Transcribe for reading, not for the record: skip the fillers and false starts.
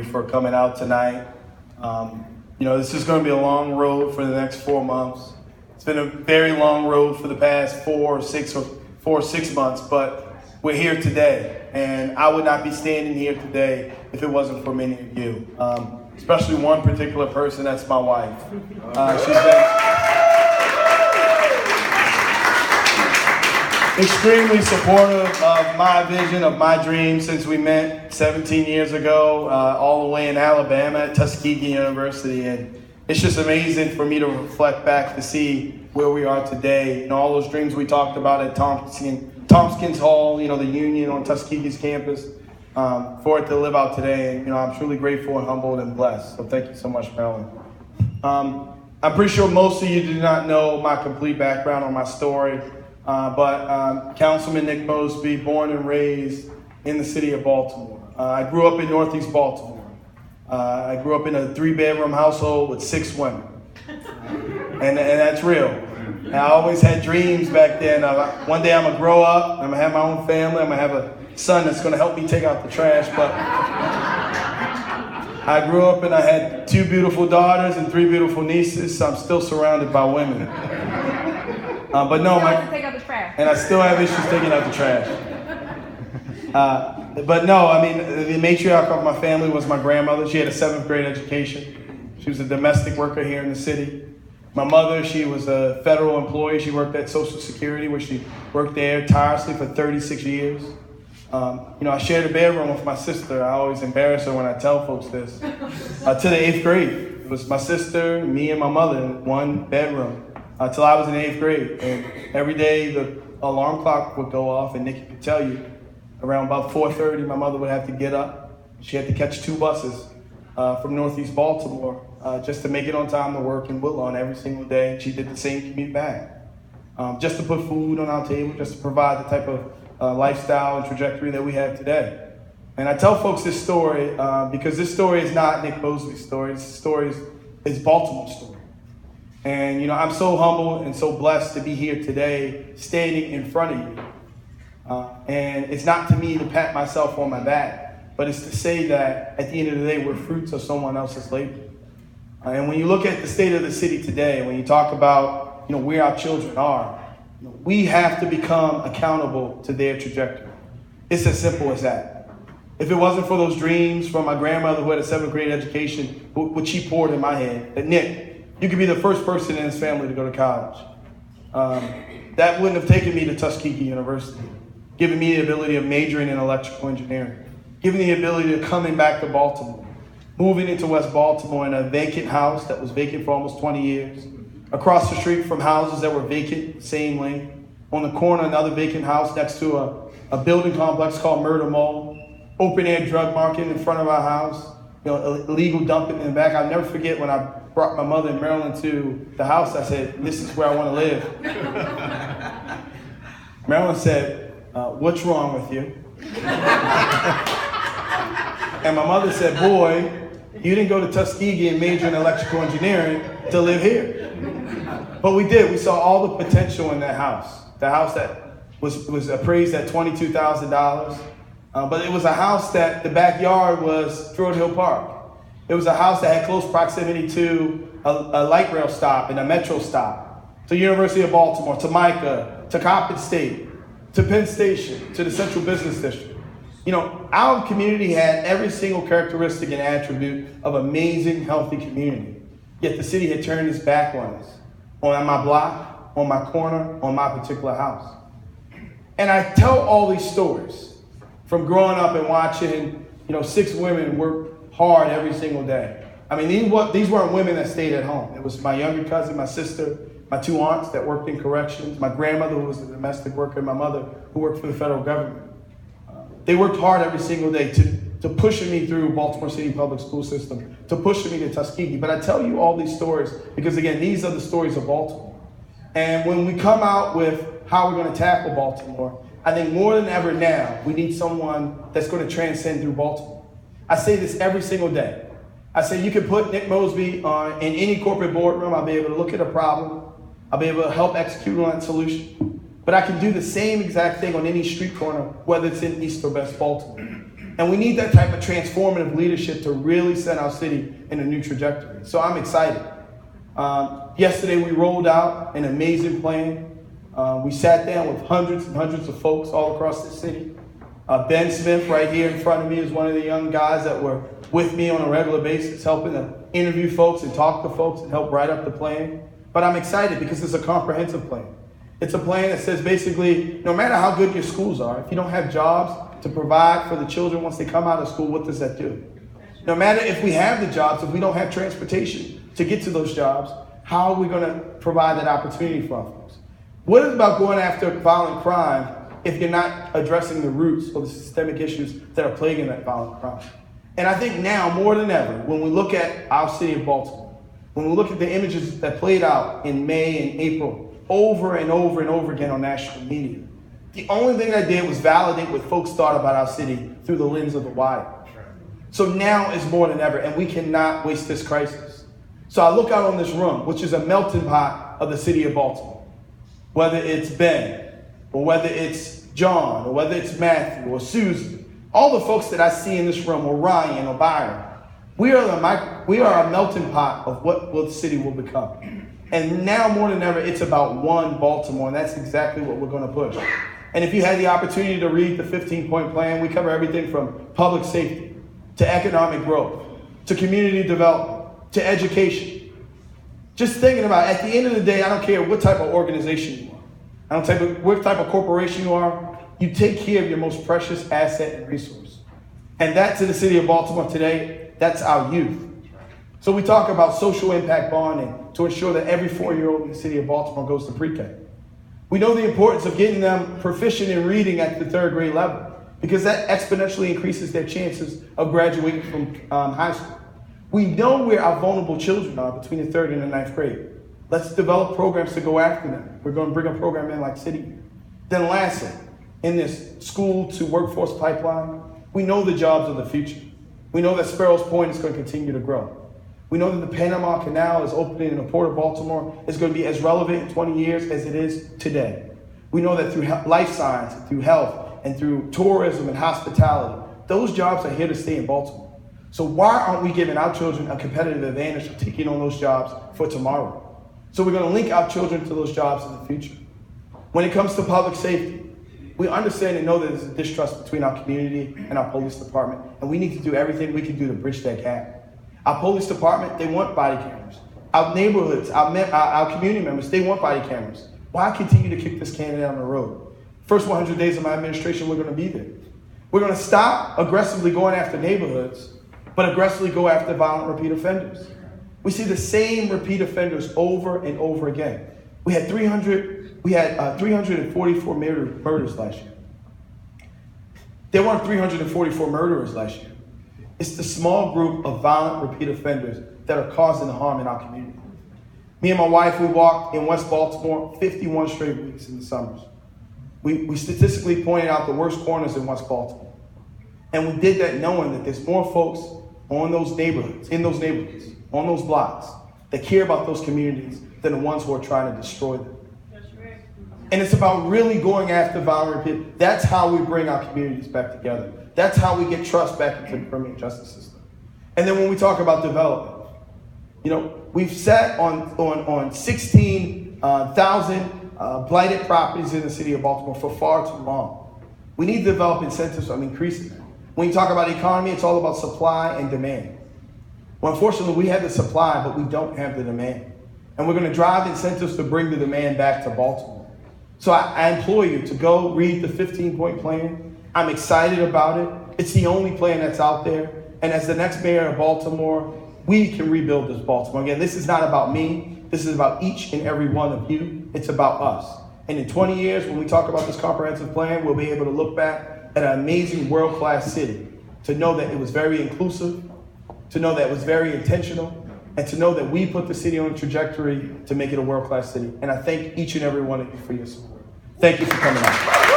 for coming out tonight. This is going to be a long road for the next 4 months. It's been a very long road for the past 4 or 6 months, but we're here today. And I would not be standing here today if it wasn't for many of you, especially one particular person, that's my wife. She's been extremely supportive of my vision, of my dream since we met 17 years ago, all the way in Alabama at Tuskegee University. And it's just amazing for me to reflect back to see where we are today. All those dreams we talked about at Tompkins Hall, the Union on Tuskegee's campus, for it to live out today. And, I'm truly grateful and humbled and blessed. So thank you so much, Marilyn. I'm pretty sure most of you do not know my complete background or my story. But Councilman Nick Mosby, born and raised in the city of Baltimore. I grew up in Northeast Baltimore. I grew up in a 3-bedroom household with 6 women. And that's real. And I always had dreams back then. One day I'm going to grow up, I'm going to have my own family, I'm going to have a son that's going to help me take out the trash. But I grew up and I had 2 beautiful daughters and 3 beautiful nieces, so I'm still surrounded by women. But no, and I still have issues taking out the trash. But no, the matriarch of my family was my grandmother. She had a 7th grade education. She was a domestic worker here in the city. My mother, she was a federal employee. She worked at Social Security, where she worked there tirelessly for 36 years. I shared a bedroom with my sister. I always embarrass her when I tell folks this. To the 8th grade. It was my sister, me, and my mother in one bedroom. Until I was in 8th grade. And every day the alarm clock would go off, and Nikki could tell you, around about 4:30, my mother would have to get up. She had to catch 2 buses from Northeast Baltimore just to make it on time to work in Woodlawn every single day. And she did the same commute back. Just to put food on our table, just to provide the type of lifestyle and trajectory that we have today. And I tell folks this story because this story is not Nick Mosby's story. This story is Baltimore's story. And, I'm so humbled and so blessed to be here today, standing in front of you. And it's not to me to pat myself on my back, but it's to say that at the end of the day, we're fruits of someone else's labor. And when you look at the state of the city today, when you talk about, where our children are, we have to become accountable to their trajectory. It's as simple as that. If it wasn't for those dreams from my grandmother who had a 7th grade education, which she poured in my head, that Nick, you could be the first person in his family to go to college. That wouldn't have taken me to Tuskegee University, giving me the ability of majoring in electrical engineering, giving me the ability to coming back to Baltimore, moving into West Baltimore in a vacant house that was vacant for almost 20 years, across the street from houses that were vacant, same lane, on the corner, another vacant house next to a building complex called Murder Mall, open air drug market in front of our house, illegal dumping in the back. I'll never forget when I brought my mother and Marilyn to the house. I said, "This is where I want to live." Marilyn said, "What's wrong with you?" And my mother said, "Boy, you didn't go to Tuskegee and major in electrical engineering to live here." But we did. We saw all the potential in that house. The house that was appraised at $22,000. But it was a house that the backyard was Druid Hill Park. It was a house that had close proximity to a light rail stop and a metro stop, to University of Baltimore, to MICA, to Coppin State, to Penn Station, to the Central Business District. Our community had every single characteristic and attribute of amazing, healthy community. Yet the city had turned its back on us, on my block, on my corner, on my particular house. And I tell all these stories from growing up and watching, 6 women work hard every single day. These weren't women that stayed at home. It was my younger cousin, my sister, my 2 aunts that worked in corrections, my grandmother who was a domestic worker, and my mother who worked for the federal government. They worked hard every single day to push me through Baltimore City public school system, to push me to Tuskegee. But I tell you all these stories because, again, these are the stories of Baltimore. And when we come out with how we're going to tackle Baltimore, I think more than ever now, we need someone that's going to transcend through Baltimore. I say this every single day. I say you can put Nick Mosby in any corporate boardroom. I'll be able to look at a problem. I'll be able to help execute on that solution. But I can do the same exact thing on any street corner, whether it's in East or West Baltimore. And we need that type of transformative leadership to really set our city in a new trajectory. So I'm excited. Yesterday we rolled out an amazing plan. We sat down with hundreds and hundreds of folks all across the city. Ben Smith right here in front of me is one of the young guys that were with me on a regular basis, helping to interview folks and talk to folks and help write up the plan. But I'm excited because it's a comprehensive plan. It's a plan that says basically, no matter how good your schools are, if you don't have jobs to provide for the children once they come out of school, what does that do? No matter if we have the jobs, if we don't have transportation to get to those jobs, how are we going to provide that opportunity for our folks? What is about going after violent crime if you're not addressing the roots of the systemic issues that are plaguing that violent crime? And I think now, more than ever, when we look at our city of Baltimore, when we look at the images that played out in May and April over and over and over again on national media, the only thing I did was validate what folks thought about our city through the lens of the wire. So now is more than ever, and we cannot waste this crisis. So I look out on this room, which is a melting pot of the city of Baltimore. Whether it's Ben, or whether it's John, or whether it's Matthew, or Susan, all the folks that I see in this room, or Ryan, or Byron, we are a melting pot of what the city will become. And now more than ever, it's about one Baltimore, and that's exactly what we're going to push. And if you had the opportunity to read the 15-point plan, we cover everything from public safety, to economic growth, to community development, to education. Just thinking about, at the end of the day, I don't care what type of organization you are. I don't care what type of corporation you are. You take care of your most precious asset and resource. And that, to the city of Baltimore today, that's our youth. So we talk about social impact bonding to ensure that every 4-year-old in the city of Baltimore goes to pre-K. We know the importance of getting them proficient in reading at the 3rd grade level, because that exponentially increases their chances of graduating from high school. We know where our vulnerable children are between the 3rd and the 9th grade. Let's develop programs to go after them. We're going to bring a program in like City. Then lastly, in this school to workforce pipeline, we know the jobs of the future. We know that Sparrows Point is going to continue to grow. We know that the Panama Canal is opening in the Port of Baltimore is going to be as relevant in 20 years as it is today. We know that through life science, through health, and through tourism and hospitality, those jobs are here to stay in Baltimore. So why aren't we giving our children a competitive advantage of taking on those jobs for tomorrow? So we're going to link our children to those jobs in the future. When it comes to public safety, we understand and know that there's a distrust between our community and our police department, and we need to do everything we can do to bridge that gap. Our police department, they want body cameras. Our neighborhoods, our community members, they want body cameras. Why continue to kick this can down the road? First 100 days of my administration, we're going to be there. We're going to stop aggressively going after neighborhoods, but aggressively go after violent repeat offenders. We see the same repeat offenders over and over again. We had 344 murders last year. There weren't 344 murderers last year. It's the small group of violent repeat offenders that are causing the harm in our community. Me and my wife, we walked in West Baltimore 51 straight weeks in the summers. We statistically pointed out the worst corners in West Baltimore. And we did that knowing that there's more folks on those neighborhoods, on those blocks, that care about those communities than the ones who are trying to destroy them. And it's about really going after violent repeat. That's how we bring our communities back together. That's how we get trust back into the criminal justice system. And then when we talk about development, we've sat on 16,000 blighted properties in the city of Baltimore for far too long. We need to develop incentives on increasing them. When you talk about economy, it's all about supply and demand. Well, unfortunately, we have the supply, but we don't have the demand. And we're going to drive incentives to bring the demand back to Baltimore. So I implore you to go read the 15-point plan. I'm excited about it. It's the only plan that's out there. And as the next mayor of Baltimore, we can rebuild this Baltimore. Again, this is not about me. This is about each and every one of you. It's about us. And in 20 years, when we talk about this comprehensive plan, we'll be able to look back at an amazing world-class city, to know that it was very inclusive, to know that it was very intentional, and to know that we put the city on a trajectory to make it a world-class city. And I thank each and every one of you for your support. Thank you for coming out.